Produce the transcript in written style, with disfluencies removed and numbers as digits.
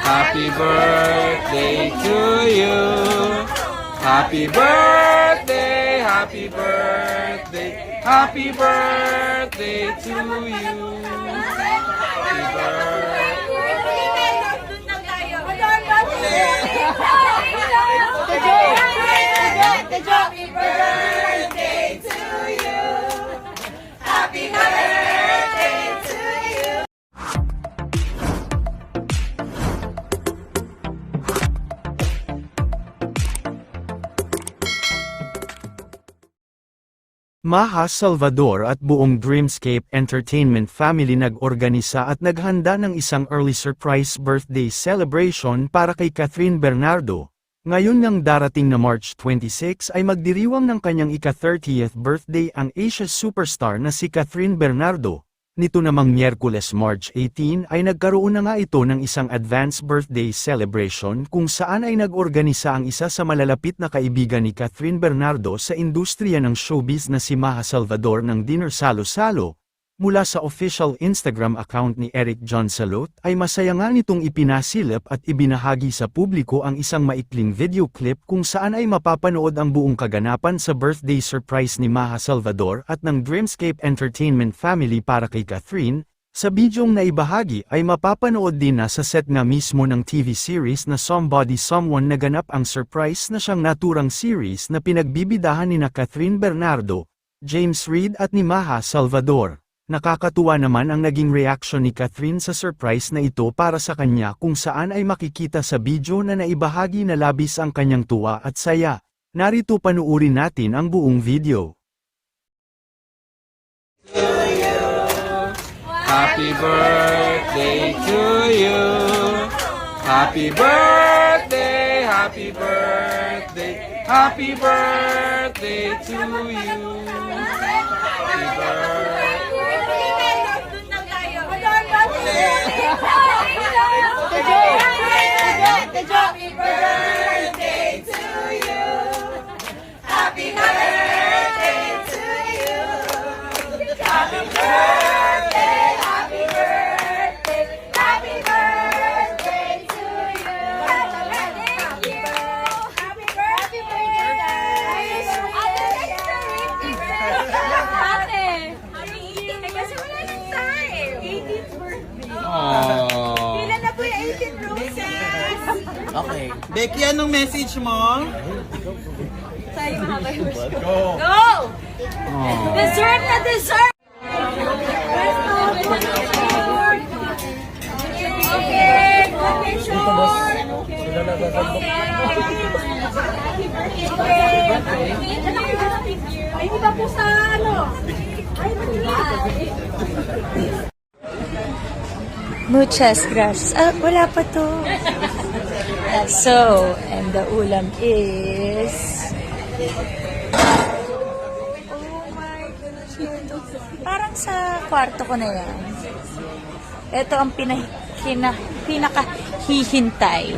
Happy birthday to you. Happy birthday, happy birthday, happy birthday to you. Happy birthday. Happy birthday to you. Happy birthday to you. Maha Salvador at buong Dreamscape Entertainment family nag-organisa at naghanda ng isang early surprise birthday celebration para kay Catherine Bernardo. Ngayon ngang darating na March 26 ay magdiriwang ng kanyang ika-30th birthday ang Asia superstar na si Catherine Bernardo. Nito namang Miyerkules March 18 ay nagkaroon na nga ito ng isang advance birthday celebration kung saan ay nag-organisa ang isa sa malalapit na kaibigan ni Catherine Bernardo sa industriya ng showbiz na si Maha Salvador ng dinner salo-salo. Mula sa official Instagram account ni Eric John Salot ay masaya nga nitong ipinasilip at ibinahagi sa publiko ang isang maikling video clip kung saan ay mapapanood ang buong kaganapan sa birthday surprise ni Maha Salvador at ng Dreamscape Entertainment family para kay Catherine. Sa bidyong naibahagi ay mapapanood din na sa set nga mismo ng TV series na Somebody Someone naganap ang surprise na siyang naturang series na pinagbibidahan ni na Catherine Bernardo, James Reid at ni Maha Salvador. Nakakatuwa naman ang naging reaction ni Catherine sa surprise na ito para sa kanya kung saan ay makikita sa video na naibahagi na labis ang kanyang tuwa at saya. Narito panuurin natin ang buong video. Happy birthday to you. Happy birthday, happy birthday, happy birthday to you. Happy birthday. Happy birthday to you. Happy birthday to you. Happy birthday, happy birthday, happy birthday to you. Thank you. Happy birthday. Ate, kasi wala ng time. 18th birthday. Aww. Kailan na po yung 18th roses? Okay. Becky, anong message mo? Sa'yo haba yung wish ko. Go! Dessert na dessert! Okay, okay, sure. Ay, iba po sa ano? Ay, Muchas gracias. Ah, wala pa to. So, and the ulam is... Oh my goodness. Parang sa kwarto ko na yan. Ito ang pinakahihintay.